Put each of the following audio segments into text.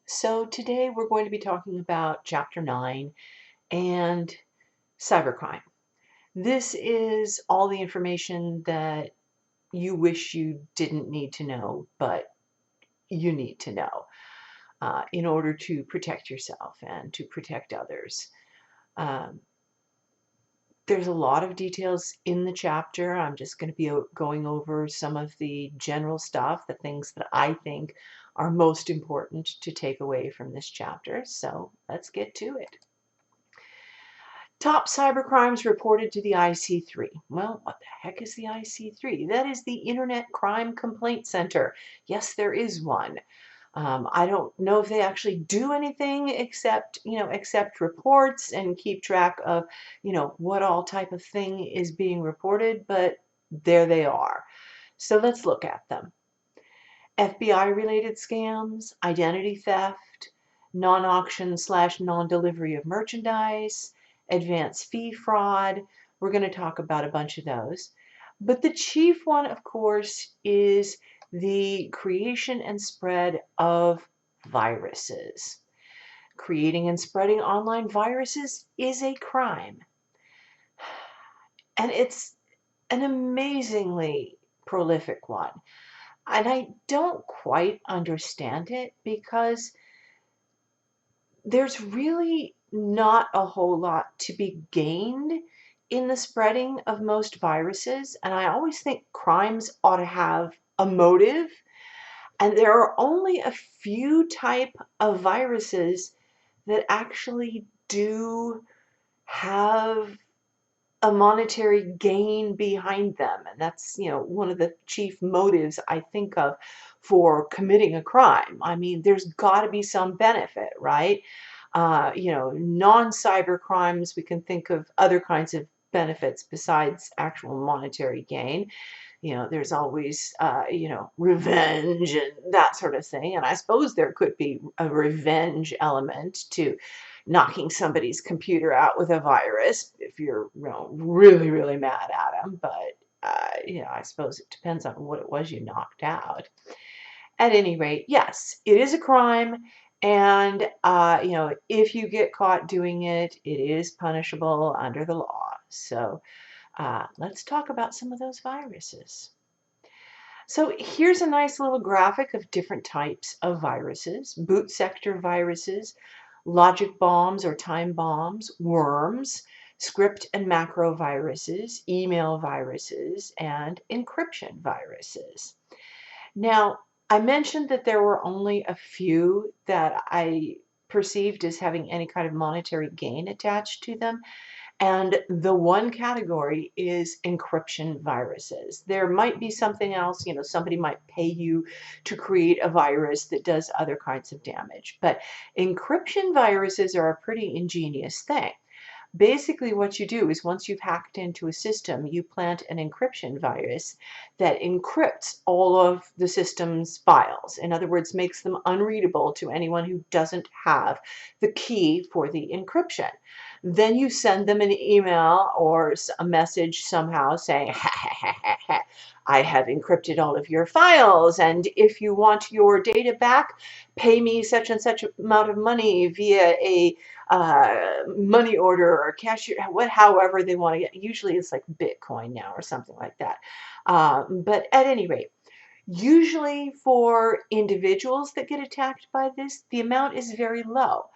So today we're going to be talking about Chapter 9 and cybercrime. This is all the information that you wish you didn't need to know, but you need to know in order to protect yourself and to protect others. Um, there's a lot of details in the chapter. I'm just going to be going over some of the general stuff, the things that I think are most important to take away from this chapter. So let's get to it. Top cybercrimes reported to the IC3. Well, what the heck is the IC3? That is the Internet Crime Complaint Center. Yes, there is one. I don't know if they actually do anything except, accept reports and keep track of, what all type of thing is being reported, but there they are. So let's look at them. FBI related scams, identity theft, non-auction / non-delivery of merchandise, advance fee fraud. We're going to talk about a bunch of those. But the chief one, of course, is the creation and spread of viruses. Creating and spreading online viruses is a crime. And it's an amazingly prolific one. And I don't quite understand it because there's really not a whole lot to be gained in the spreading of most viruses. And I always think crimes ought to have a motive. And there are only a few type of viruses that actually do have a monetary gain behind them. And that's, one of the chief motives I think of for committing a crime. I mean, there's got to be some benefit, right? Non-cyber crimes, we can think of other kinds of benefits besides actual monetary gain. There's always, revenge and that sort of thing. And I suppose there could be a revenge element to knocking somebody's computer out with a virus if you're, really, really mad at them. But, I suppose it depends on what it was you knocked out. At any rate, yes, it is a crime. And, if you get caught doing it, it is punishable under the law. So let's talk about some of those viruses. So here's a nice little graphic of different types of viruses: boot sector viruses, logic bombs or time bombs, worms, script and macro viruses, email viruses, and encryption viruses. Now, I mentioned that there were only a few that I perceived as having any kind of monetary gain attached to them. And the one category is encryption viruses. There might be something else, somebody might pay you to create a virus that does other kinds of damage. But encryption viruses are a pretty ingenious thing. Basically, what you do is once you've hacked into a system, you plant an encryption virus that encrypts all of the system's files. In other words, makes them unreadable to anyone who doesn't have the key for the encryption. Then you send them an email or a message somehow saying, ha, ha, ha, ha, ha, I have encrypted all of your files, and if you want your data back, pay me such and such amount of money via a money order or cashier, however they want to get. Usually it's like Bitcoin now or something like that. But at any rate, usually for individuals that get attacked by this, the amount is very low.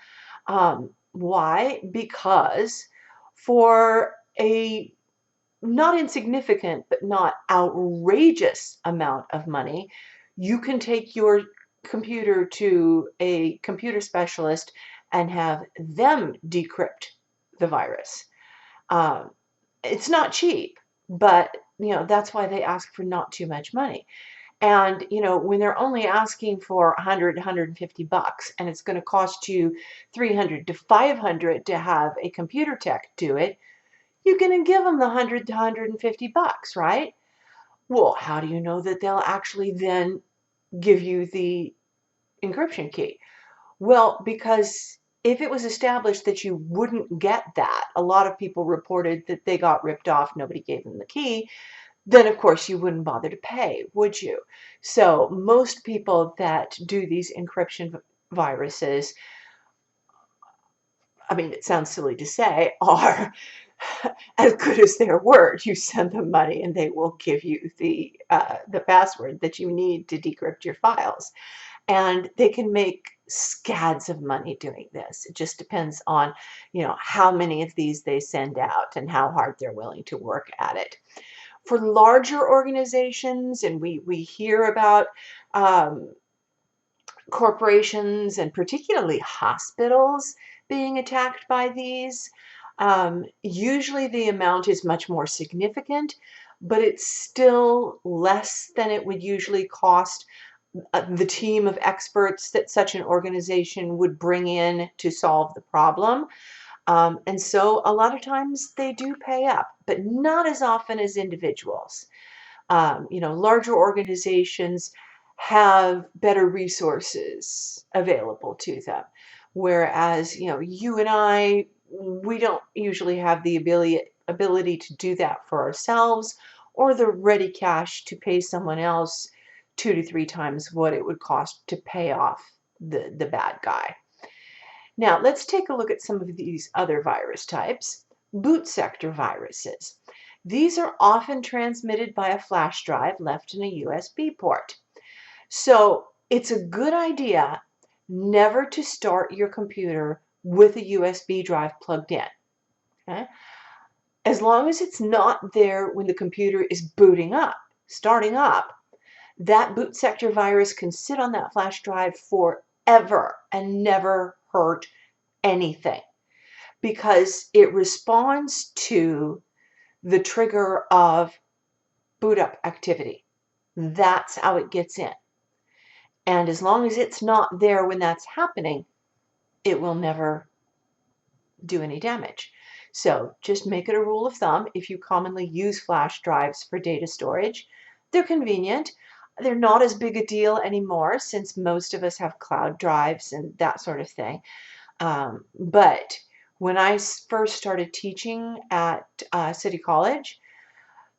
Why? Because for a not insignificant but not outrageous amount of money, you can take your computer to a computer specialist and have them decrypt the virus. Um, it's not cheap, but that's why they ask for not too much money. And when they're only asking for 100, 150 bucks, and it's going to cost you 300 to 500 to have a computer tech do it, you're going to give them the 100 to 150 bucks, right? Well, how do you know that they'll actually then give you the encryption key? Well, because if it was established that you wouldn't get that, a lot of people reported that they got ripped off, nobody gave them the key, then of course you wouldn't bother to pay, would you? So most people that do these encryption viruses, I mean, it sounds silly to say, are as good as their word. You send them money and they will give you the password that you need to decrypt your files. And they can make scads of money doing this. It just depends on, how many of these they send out and how hard they're willing to work at it. For larger organizations, and we hear about um, corporations and particularly hospitals being attacked by these. Usually the amount is much more significant, but it's still less than it would usually cost the team of experts that such an organization would bring in to solve the problem. And so a lot of times they do pay up, but not as often as individuals. Larger organizations have better resources available to them. Whereas, you and I, we don't usually have the ability to do that for ourselves or the ready cash to pay someone else 2 to 3 times what it would cost to pay off the bad guy. Now, let's take a look at some of these other virus types. Boot sector viruses. These are often transmitted by a flash drive left in a USB port. So it's a good idea never to start your computer with a USB drive plugged in. Okay? As long as it's not there when the computer is booting up, starting up, that boot sector virus can sit on that flash drive forever and never hurt anything because it responds to the trigger of boot up activity. That's how it gets in. And as long as it's not there when that's happening, it will never do any damage. So just make it a rule of thumb if you commonly use flash drives for data storage. They're convenient. They're not as big a deal anymore since most of us have cloud drives and that sort of thing. But when I first started teaching at City College,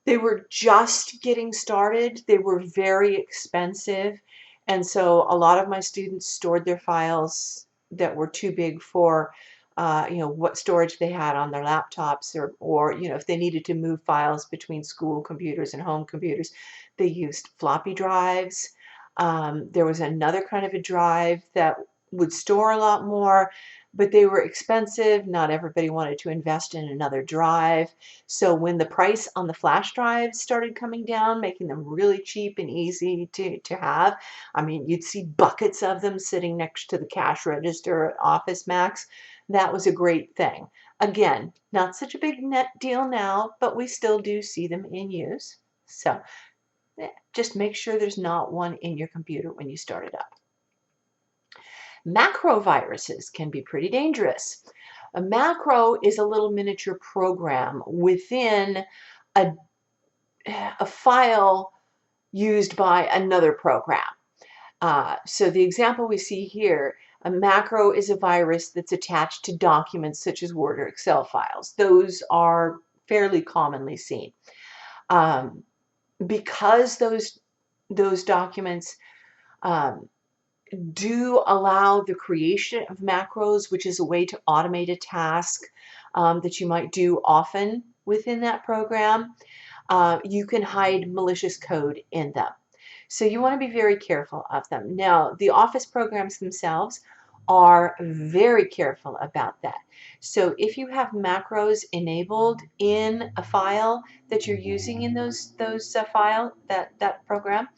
they were just getting started. They were very expensive. And so a lot of my students stored their files that were too big for, what storage they had on their laptops or, if they needed to move files between school computers and home computers, they used floppy drives. There was another kind of a drive that would store a lot more, but they were expensive. Not everybody wanted to invest in another drive. So when the price on the flash drives started coming down, making them really cheap and easy to have, I mean, you'd see buckets of them sitting next to the cash register at Office Max. That was a great thing. Again, not such a big net deal now, but we still do see them in use. So just make sure there's not one in your computer when you start it up. Macroviruses can be pretty dangerous. A macro is a little miniature program within a file used by another program. So the example we see here, a macro is a virus that's attached to documents such as Word or Excel files. Those are fairly commonly seen. Because those documents do allow the creation of macros, which is a way to automate a task that you might do often within that program. You can hide malicious code in them. So you want to be very careful of them. Now, the Office programs themselves are very careful about that. So if you have macros enabled in a file that you're using in that program,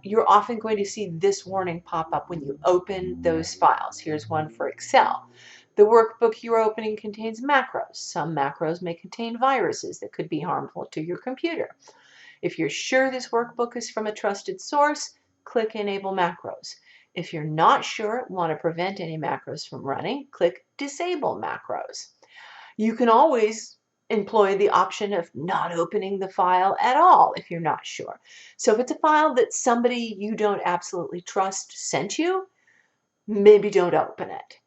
you're often going to see this warning pop up when you open those files. Here's one for Excel. The workbook you're opening contains macros. Some macros may contain viruses that could be harmful to your computer. If you're sure this workbook is from a trusted source, click Enable Macros. If you're not sure, want to prevent any macros from running, click Disable Macros. You can always employ the option of not opening the file at all if you're not sure. So if it's a file that somebody you don't absolutely trust sent you, maybe don't open it.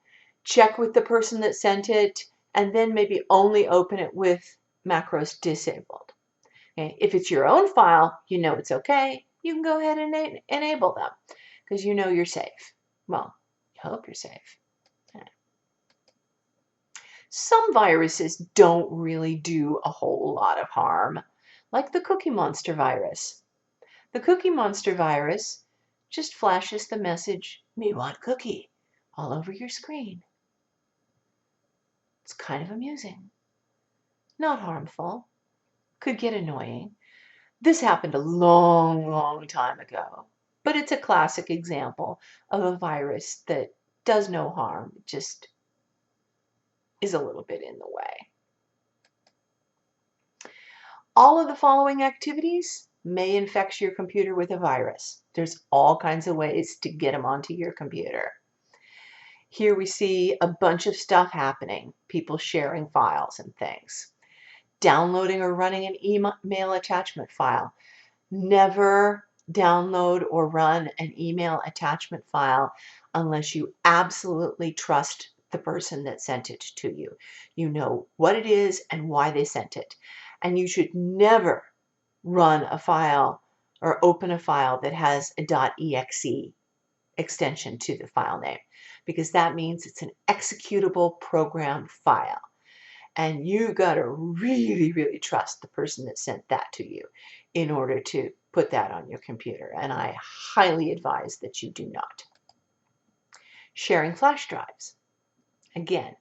Check with the person that sent it and then maybe only open it with macros disabled. Okay? If it's your own file, you know it's okay. You can go ahead and enable them because you know you're safe. Well, Hope you're safe. Some viruses don't really do a whole lot of harm, like the Cookie Monster virus. The Cookie Monster virus just flashes the message, "Me want cookie," all over your screen. It's kind of amusing. Not harmful. Could get annoying. This happened a long, long time ago, but it's a classic example of a virus that does no harm, just is a little bit in the way. All of the following activities may infect your computer with a virus. There's all kinds of ways to get them onto your computer. Here we see a bunch of stuff happening, people sharing files and things. Downloading or running an email attachment file. Never download or run an email attachment file unless you absolutely trust the person that sent it to you. You know what it is and why they sent it. And you should never run a file or open a file that has a .exe extension to the file name, because that means it's an executable program file. And you got to really, really trust the person that sent that to you in order to put that on your computer. And I highly advise that you do not. Sharing flash drives. Again,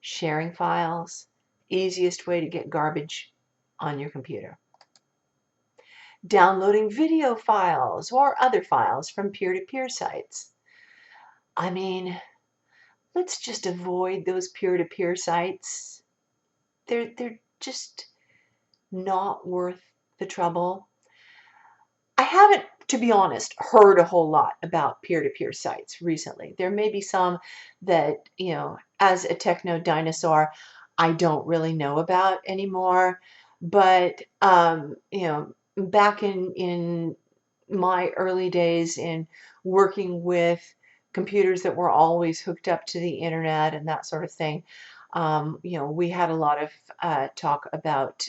sharing files, easiest way to get garbage on your computer. Downloading video files or other files from peer-to-peer sites. I mean, let's just avoid those peer-to-peer sites. They're just not worth the trouble. I haven't, to be honest, heard a whole lot about peer-to-peer sites recently. There may be some that, as a techno dinosaur, I don't really know about anymore. But, back in my early days in working with computers that were always hooked up to the internet and that sort of thing, we had a lot of talk about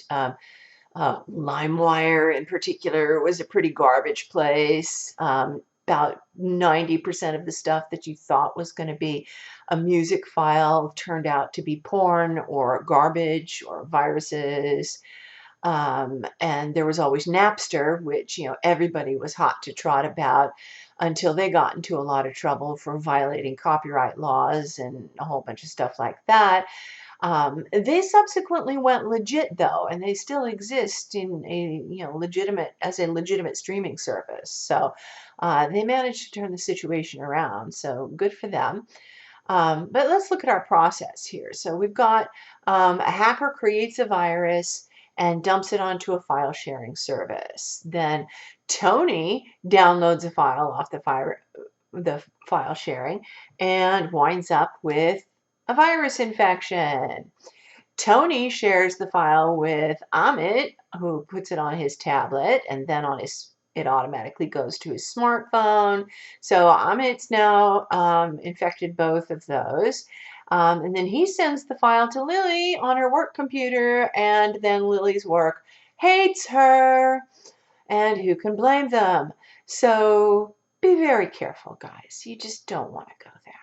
LimeWire in particular was a pretty garbage place. About 90% of the stuff that you thought was going to be a music file turned out to be porn or garbage or viruses. And there was always Napster, which everybody was hot to trot about until they got into a lot of trouble for violating copyright laws and a whole bunch of stuff like that. They subsequently went legit though, and they still exist in a legitimate streaming service. So they managed to turn the situation around. So good for them. But let's look at our process here. So we've got a hacker creates a virus and dumps it onto a file sharing service. Then Tony downloads a file off the file sharing and winds up with a virus infection. Tony shares the file with Amit, who puts it on his tablet, and then it automatically goes to his smartphone. So Amit's now infected both of those. And then he sends the file to Lily on her work computer, and then Lily's work hates her. And who can blame them? So be very careful, guys. You just don't want to go there.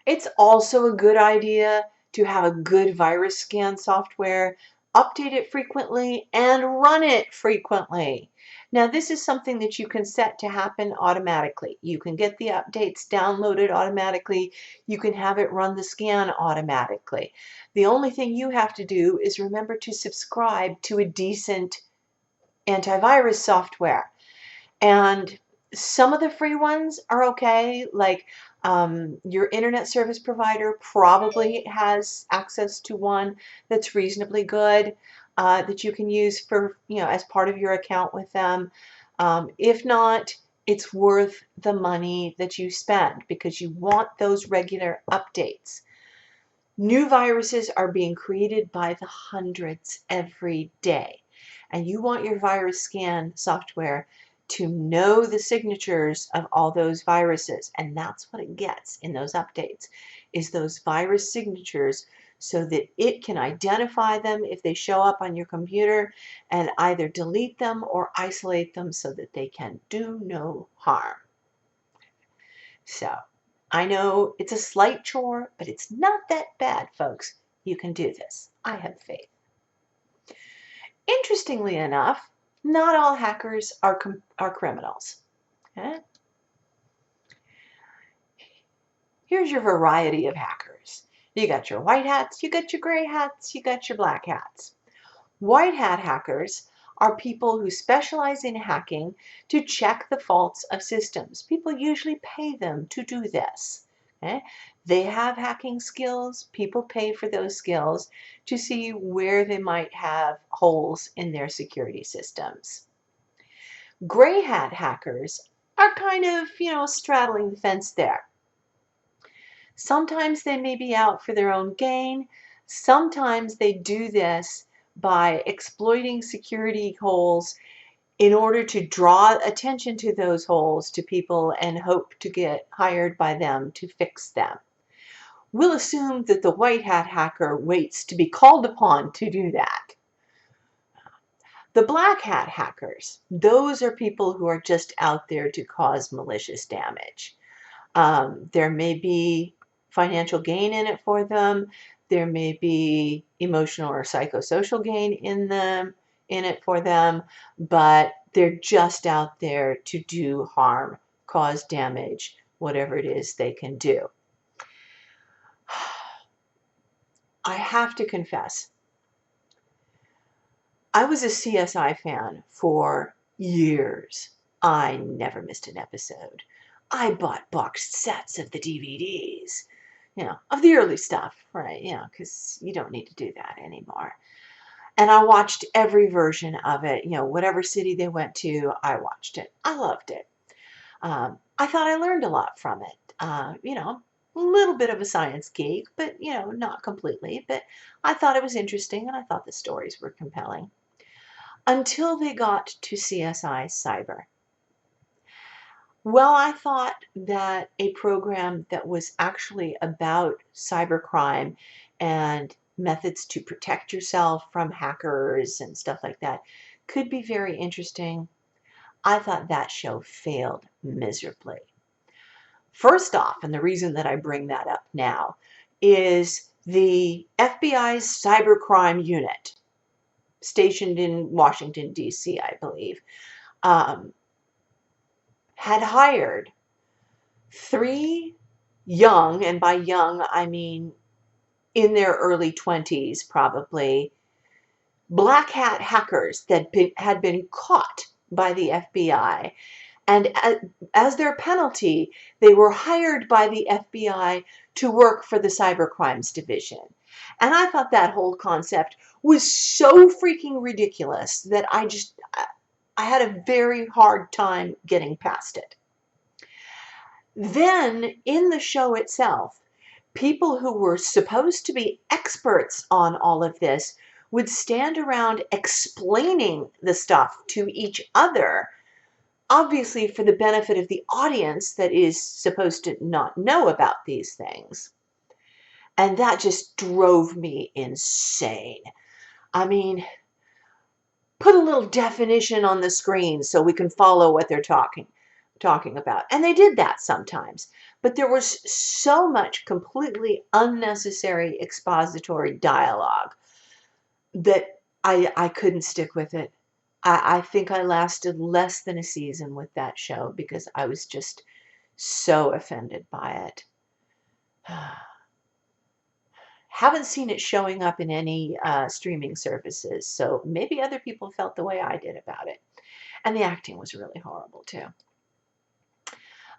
It's also a good idea to have a good virus scan software, update it frequently, and run it frequently. Now, this is something that you can set to happen automatically. You can get the updates downloaded automatically. You can have it run the scan automatically. The only thing you have to do is remember to subscribe to a decent antivirus software. And some of the free ones are okay, like your internet service provider probably has access to one that's reasonably good that you can use for, as part of your account with them. If not, it's worth the money that you spend because you want those regular updates. New viruses are being created by the hundreds every day, and you want your virus scan software to know the signatures of all those viruses, and that's what it gets in those updates, is those virus signatures, so that it can identify them if they show up on your computer and either delete them or isolate them so that they can do no harm. So I know it's a slight chore, but it's not that bad, folks. You can do this. I have faith. Interestingly enough, not all hackers are criminals. Okay? Here's your variety of hackers. You got your white hats, you got your gray hats, you got your black hats. White hat hackers are people who specialize in hacking to check the faults of systems. People usually pay them to do this. Okay? They have hacking skills. People pay for those skills to see where they might have holes in their security systems. Gray hat hackers are kind of, straddling the fence there. Sometimes they may be out for their own gain. Sometimes they do this by exploiting security holes in order to draw attention to those holes to people and hope to get hired by them to fix them. We'll assume that the white hat hacker waits to be called upon to do that. The black hat hackers, those are people who are just out there to cause malicious damage. There may be financial gain in it for them. There may be emotional or psychosocial gain in it for them, but they're just out there to do harm, cause damage, whatever it is they can do. I have to confess, I was a CSI fan for years. I never missed an episode. I bought boxed sets of the DVDs, of the early stuff, right? Because you don't need to do that anymore. And I watched every version of it, whatever city they went to, I watched it. I loved it. I thought I learned a lot from it. A little bit of a science geek, but, not completely. But I thought it was interesting, and I thought the stories were compelling. Until they got to CSI Cyber. Well, I thought that a program that was actually about cybercrime and methods to protect yourself from hackers and stuff like that could be very interesting. I thought that show failed miserably. First off, and the reason that I bring that up now, is the FBI's cybercrime unit, stationed in Washington, D.C., I believe, had hired 3 young, and by young I mean in their early 20s probably, black hat hackers that had been caught by the FBI. And as their penalty, they were hired by the FBI to work for the Cybercrimes Division. And I thought that whole concept was so freaking ridiculous that I had a very hard time getting past it. Then, in the show itself, people who were supposed to be experts on all of this would stand around explaining the stuff to each other, obviously for the benefit of the audience that is supposed to not know about these things. And that just drove me insane. I mean, put a little definition on the screen so we can follow what they're talking about. And they did that sometimes. But there was so much completely unnecessary expository dialogue that I couldn't stick with it. I think I lasted less than a season with that show because I was just so offended by it. Haven't seen it showing up in any streaming services, so maybe other people felt the way I did about it. And the acting was really horrible too.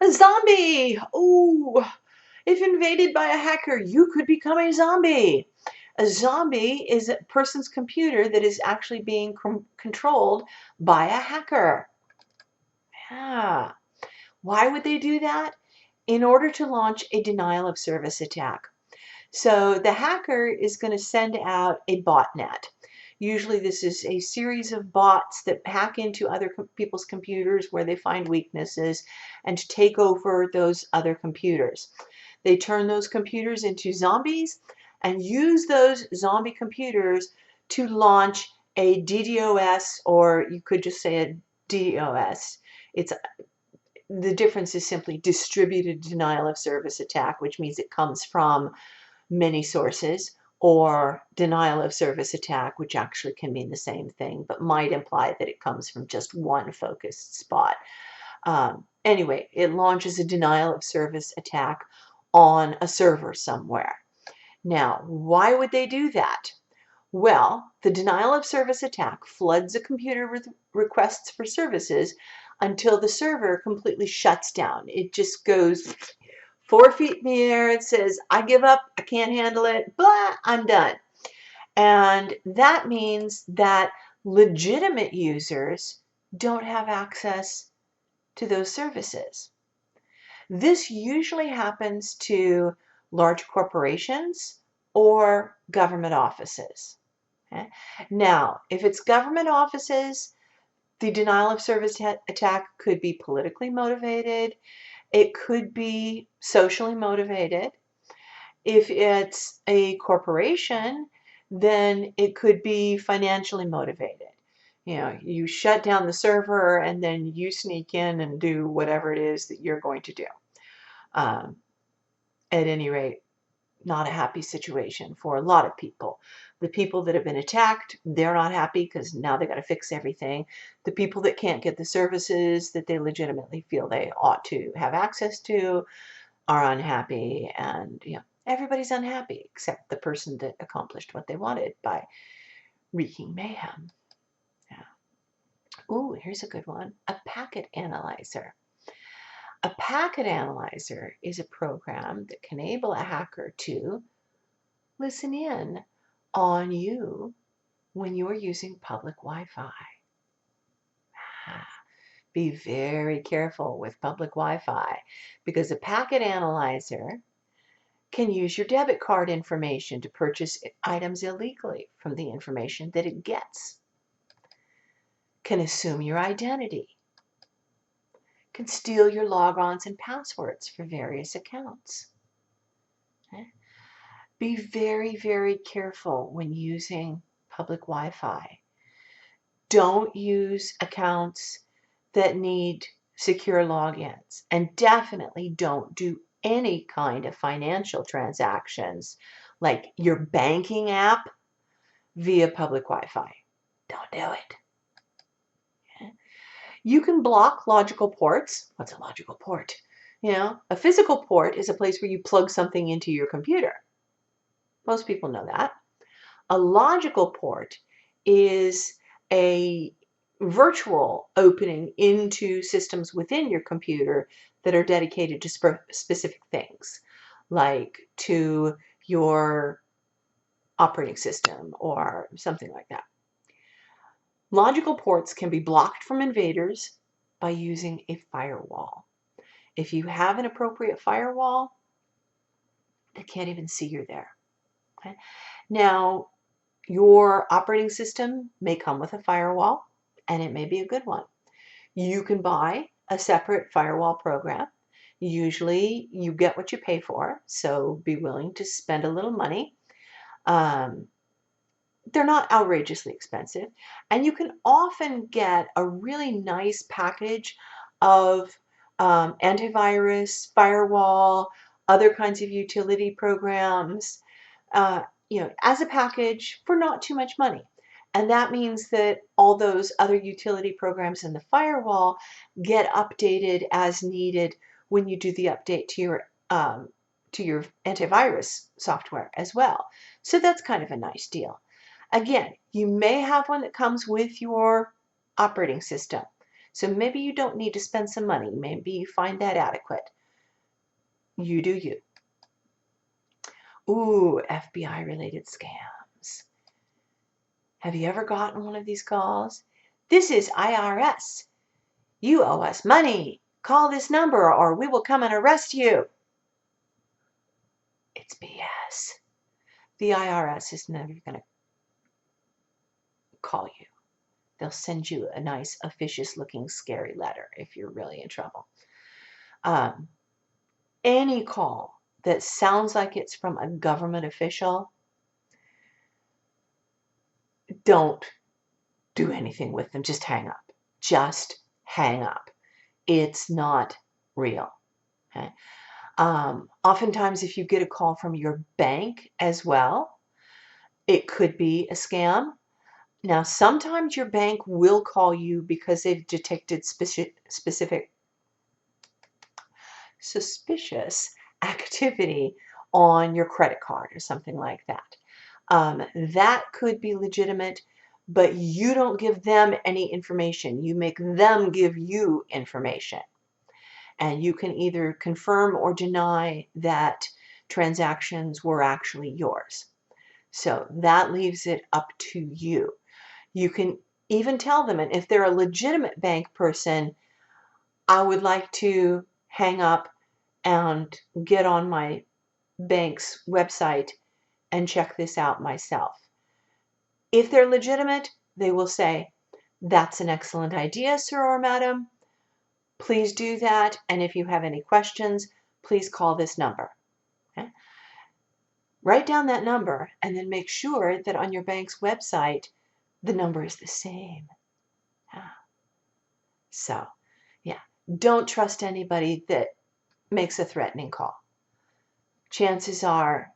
A zombie! Ooh, if invaded by a hacker, you could become a zombie. A zombie is a person's computer that is actually being controlled by a hacker. Yeah. Why would they do that? In order to launch a denial of service attack. So the hacker is going to send out a botnet. Usually this is a series of bots that hack into other people's computers where they find weaknesses and to take over those other computers. They turn those computers into zombies, and use those zombie computers to launch a DDoS, or you could just say a DOS. It's the difference is simply distributed denial of service attack, which means it comes from many sources, or denial of service attack, which actually can mean the same thing, but might imply that it comes from just one focused spot. Anyway, it launches a denial of service attack on a server somewhere. Now, why would they do that? Well, the denial of service attack floods a computer with requests for services until the server completely shuts down. It just goes 4 feet in the air. It says, I give up, I can't handle it, blah, I'm done. And that means that legitimate users don't have access to those services. This usually happens to large corporations or government offices. Okay? Now, if it's government offices, the denial of service attack could be politically motivated. It could be socially motivated. If it's a corporation, then it could be financially motivated. You know, you shut down the server and then you sneak in and do whatever it is that you're going to do. At any rate, not a happy situation for a lot of people. The people that have been attacked, they're not happy because now they got to fix everything. The people that can't get the services that they legitimately feel they ought to have access to are unhappy, and everybody's unhappy except the person that accomplished what they wanted by wreaking mayhem. Yeah. Ooh, here's a good one. A packet analyzer. A packet analyzer is a program that can enable a hacker to listen in on you when you're using public Wi-Fi. Be very careful with public Wi-Fi, because a packet analyzer can use your debit card information to purchase items illegally from the information that it gets, can assume your identity, can steal your logons and passwords for various accounts. Okay? Be very, very careful when using public Wi-Fi. Don't use accounts that need secure logins, and definitely don't do any kind of financial transactions like your banking app via public Wi-Fi. Don't do it. Okay? You can block logical ports. What's a logical port? A physical port is a place where you plug something into your computer. Most people know that. A logical port is a virtual opening into systems within your computer that are dedicated to specific things, like to your operating system or something like that. Logical ports can be blocked from invaders by using a firewall. If you have an appropriate firewall, they can't even see you're there. Okay? Now, your operating system may come with a firewall, and it may be a good one. You can buy a separate firewall program. Usually you get what you pay for, so be willing to spend a little money. They're not outrageously expensive, and you can often get a really nice package of antivirus, firewall, other kinds of utility programs, as a package for not too much money. And that means that all those other utility programs in the firewall get updated as needed when you do the update to your antivirus software as well. So that's kind of a nice deal. Again, you may have one that comes with your operating system. So maybe you don't need to spend some money. Maybe you find that adequate. You do you. Ooh, FBI-related scams. Have you ever gotten one of these calls? This is IRS. You owe us money. Call this number or we will come and arrest you. It's BS. The IRS is never going to call you. They'll send you a nice, officious looking, scary letter if you're really in trouble. Any call that sounds like it's from a government official, don't do anything with them. Just hang up. Just hang up. It's not real. Okay? Oftentimes, if you get a call from your bank as well, it could be a scam. Now, sometimes your bank will call you because they've detected suspicious activity on your credit card or something like that. That could be legitimate, but you don't give them any information. You make them give you information. And you can either confirm or deny that transactions were actually yours. So that leaves it up to you. You can even tell them, and if they're a legitimate bank person, I would like to hang up and get on my bank's website and check this out myself. If they're legitimate, they will say, that's an excellent idea, sir or madam. Please do that. And if you have any questions, please call this number. Okay? Write down that number and then make sure that on your bank's website, the number is the same. So, yeah, don't trust anybody that makes a threatening call. Chances are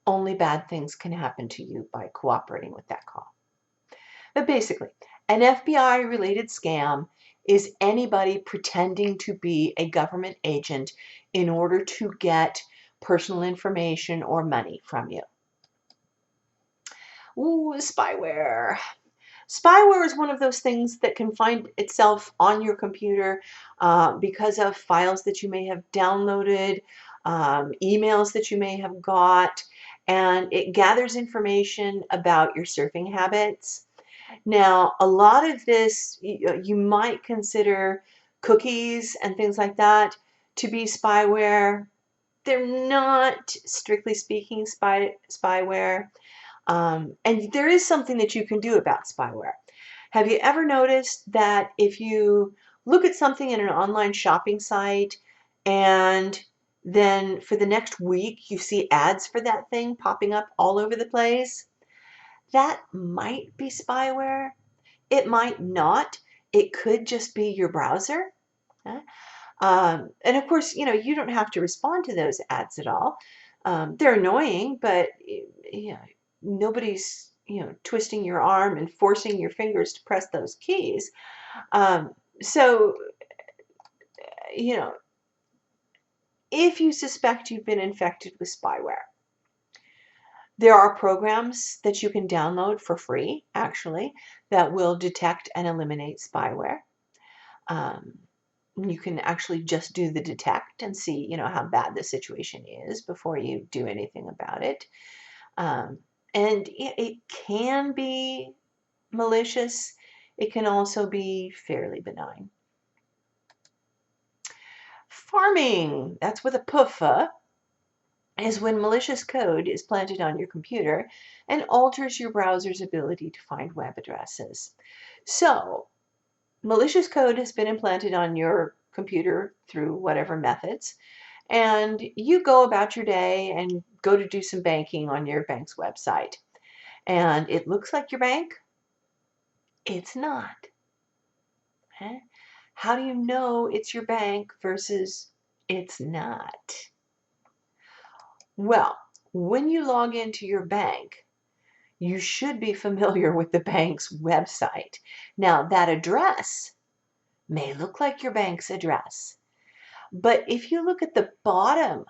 only bad things can happen to you by cooperating with that call. But basically, an FBI-related scam is anybody pretending to be a government agent in order to get personal information or money from you. Ooh, spyware. Spyware is one of those things that can find itself on your computer because of files that you may have downloaded, emails that you may have got, and it gathers information about your surfing habits. Now, a lot of this you might consider cookies and things like that to be spyware. They're not, strictly speaking, spyware. And there is something that you can do about spyware. Have you ever noticed that if you look at something in an online shopping site and then for the next week you see ads for that thing popping up all over the place? That might be spyware. It might not. It could just be your browser. Okay? And of course, you don't have to respond to those ads at all. They're annoying, but nobody's twisting your arm and forcing your fingers to press those keys. So if you suspect you've been infected with spyware, there are programs that you can download for free, actually, that will detect and eliminate spyware. You can actually just do the detect and see, how bad the situation is before you do anything about it. And it can be malicious. It can also be fairly benign. Pharming, that's with a PUFA, is when malicious code is planted on your computer and alters your browser's ability to find web addresses. So, malicious code has been implanted on your computer through whatever methods, and you go about your day and go to do some banking on your bank's website. And it looks like your bank. It's not. Okay? How do you know it's your bank versus it's not? Well, when you log into your bank, you should be familiar with the bank's website. Now, that address may look like your bank's address, but if you look at the bottom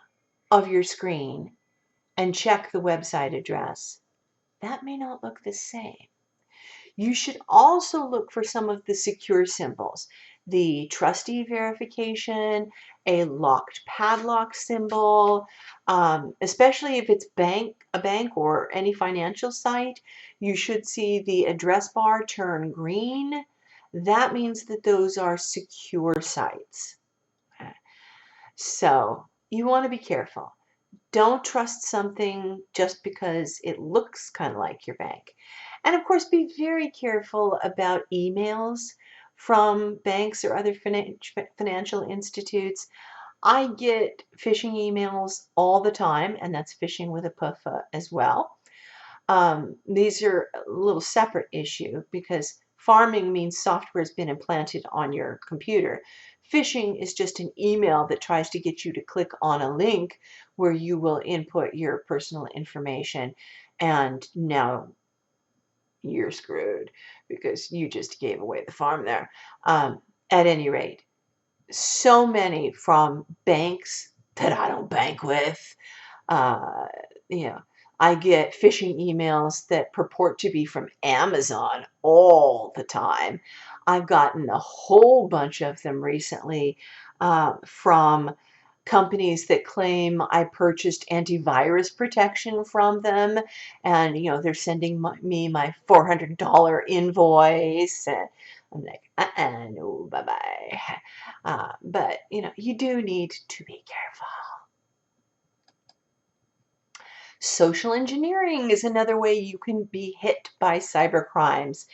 of your screen and check the website address, that may not look the same. You should also look for some of the secure symbols, the trustee verification, a locked padlock symbol, especially if it's a bank or any financial site. You should see the address bar turn green. That means that those are secure sites. Okay. So you want to be careful. Don't trust something just because it looks kind of like your bank. And of course, be very careful about emails from banks or other financial institutes. I get phishing emails all the time, and that's phishing with a PUFA as well. These are a little separate issue because farming means software has been implanted on your computer. Phishing is just an email that tries to get you to click on a link where you will input your personal information, and now you're screwed because you just gave away the farm there. At any rate, so many from banks that I don't bank with. Uh, you know, I get phishing emails that purport to be from Amazon all the time. I've gotten a whole bunch of them recently from companies that claim I purchased antivirus protection from them, and they're sending me my $400 invoice. And I'm like, no, bye bye. But you do need to be careful. Social engineering is another way you can be hit by cyber crimes.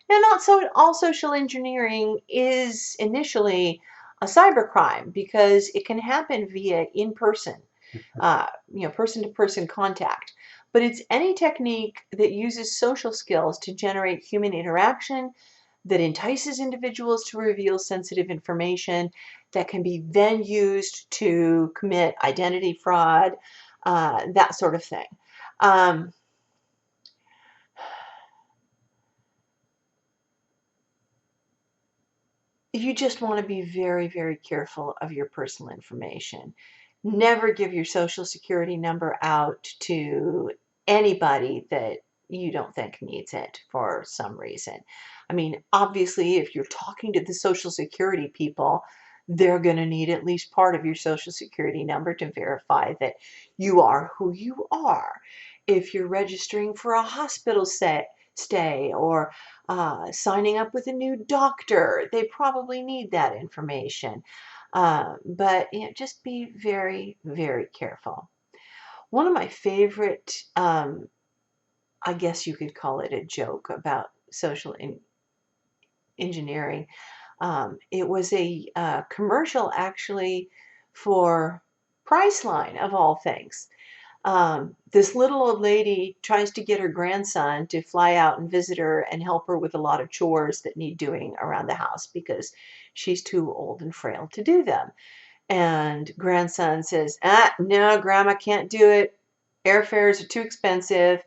And not so all social engineering is initially a cyber crime because it can happen via in-person, person-to-person contact. But it's any technique that uses social skills to generate human interaction, that entices individuals to reveal sensitive information, that can be then used to commit identity fraud, that sort of thing. Um, you just want to be very, very careful of your personal information. Never give your social security number out to anybody that you don't think needs it for some reason. I mean, obviously, if you're talking to the social security people, they're going to need at least part of your social security number to verify that you are who you are. If you're registering for a hospital stay or signing up with a new doctor, they probably need that information. But just be very, very careful. One of my favorite, I guess you could call it a joke about social engineering. It was a commercial actually for Priceline of all things. This little old lady tries to get her grandson to fly out and visit her and help her with a lot of chores that need doing around the house because she's too old and frail to do them. And grandson says, no, grandma can't do it. Airfares are too expensive.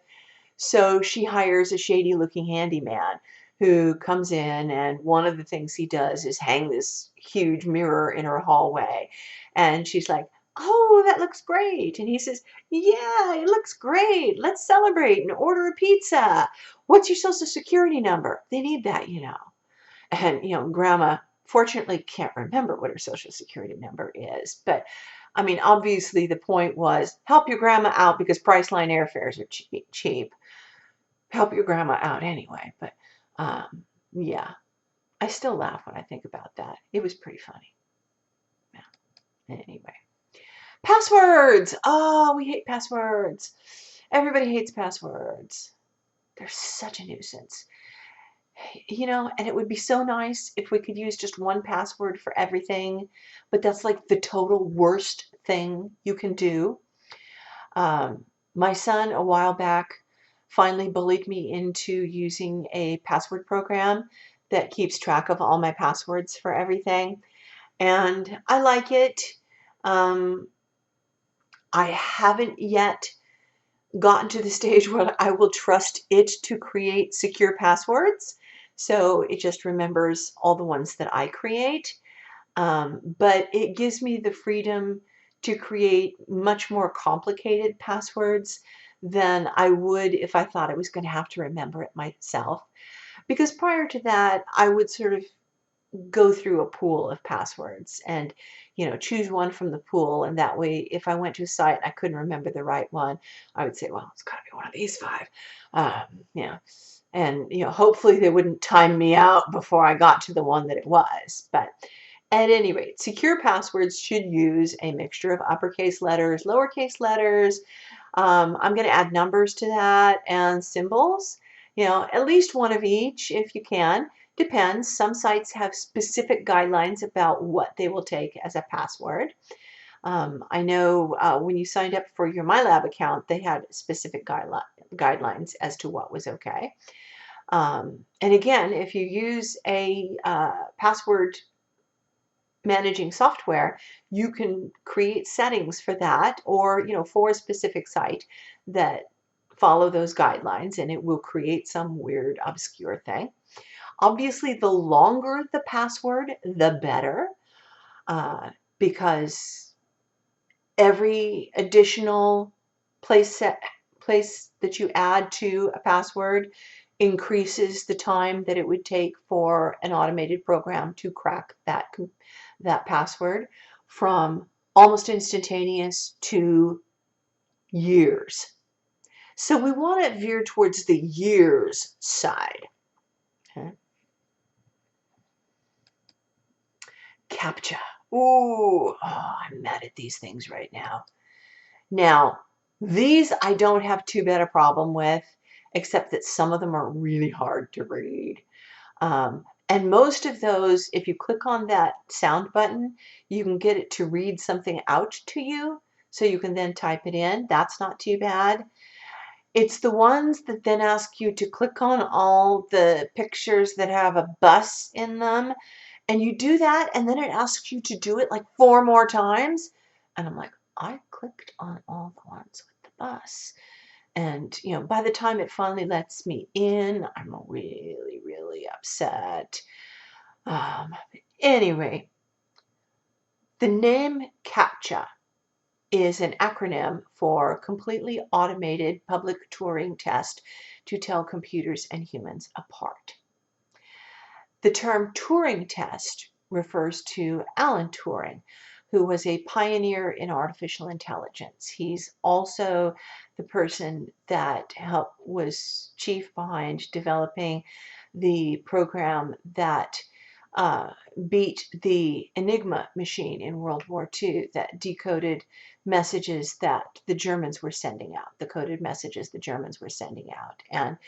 So she hires a shady looking handyman who comes in, and one of the things he does is hang this huge mirror in her hallway. And she's like, oh, that looks great. And he says, yeah, it looks great. Let's celebrate and order a pizza. What's your social security number? They need that. And, grandma fortunately can't remember what her social security number is. But I mean, obviously the point was help your grandma out because Priceline airfares are cheap. Help your grandma out anyway. But yeah, I still laugh when I think about that. It was pretty funny. Yeah. Anyway. Passwords! Oh, we hate passwords. Everybody hates passwords. They're such a nuisance. And it would be so nice if we could use just one password for everything, but that's like the total worst thing you can do. My son, a while back, finally bullied me into using a password program that keeps track of all my passwords for everything. And I like it. I haven't yet gotten to the stage where I will trust it to create secure passwords. So it just remembers all the ones that I create. But it gives me the freedom to create much more complicated passwords than I would if I thought I was going to have to remember it myself. Because prior to that, I would sort of go through a pool of passwords and choose one from the pool, and that way if I went to a site and I couldn't remember the right one, I would say, well, it's got to be one of these five. And hopefully they wouldn't time me out before I got to the one that it was. But at any rate, secure passwords should use a mixture of uppercase letters, lowercase letters. I'm going to add numbers to that and symbols, at least one of each if you can. Depends. Some sites have specific guidelines about what they will take as a password. I know when you signed up for your MyLab account, they had specific guidelines as to what was okay. And again, if you use a password managing software, you can create settings for that, or for a specific site that follow those guidelines, and it will create some weird obscure thing. Obviously, the longer the password, the better, because every additional place that you add to a password increases the time that it would take for an automated program to crack that password, from almost instantaneous to years. So we want to veer towards the years side. Okay. CAPTCHA. Ooh, I'm mad at these things right now. Now, these I don't have too bad a problem with, except that some of them are really hard to read. And most of those, if you click on that sound button, you can get it to read something out to you, so you can then type it in. That's not too bad. It's the ones that then ask you to click on all the pictures that have a bus in them, and you do that, and then it asks you to do it like 4 more times. And I'm like, I clicked on all the ones with the bus. And, by the time it finally lets me in, I'm really, really upset. Anyway, the name CAPTCHA is an acronym for Completely Automated Public Turing Test to Tell Computers and Humans Apart. The term Turing test refers to Alan Turing, who was a pioneer in artificial intelligence. He's also the person that was chief behind developing the program that beat the Enigma machine in World War II, that decoded messages that the Germans were sending out, the coded messages the Germans were sending out, and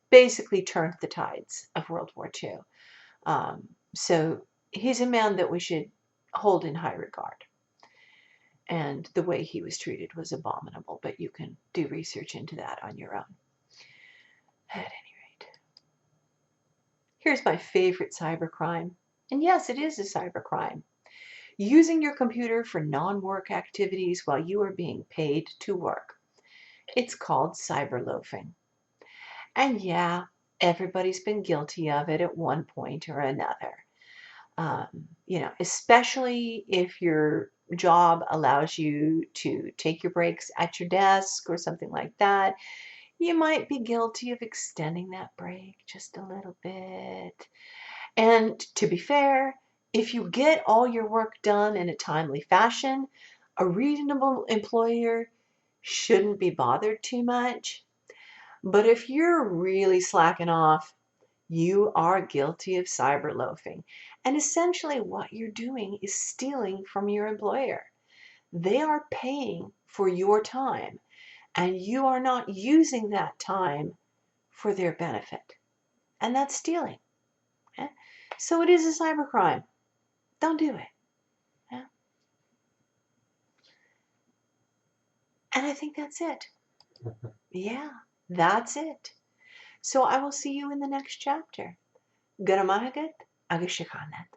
basically turned the tides of World War II. So he's a man that we should hold in high regard. And the way he was treated was abominable, but you can do research into that on your own. At any rate, here's my favorite cybercrime. And yes, it is a cybercrime. Using your computer for non-work activities while you are being paid to work. It's called cyberloafing. And yeah, everybody's been guilty of it at one point or another. Especially if your job allows you to take your breaks at your desk or something like that, you might be guilty of extending that break just a little bit. And to be fair, if you get all your work done in a timely fashion, a reasonable employer shouldn't be bothered too much. But if you're really slacking off, you are guilty of cyberloafing. And essentially what you're doing is stealing from your employer. They are paying for your time, and you are not using that time for their benefit. And that's stealing. Okay? So it is a cybercrime. Don't do it. Yeah? And I think that's it. Yeah, that's it. So I will see you in the next chapter. Garamahagat Agashikanet.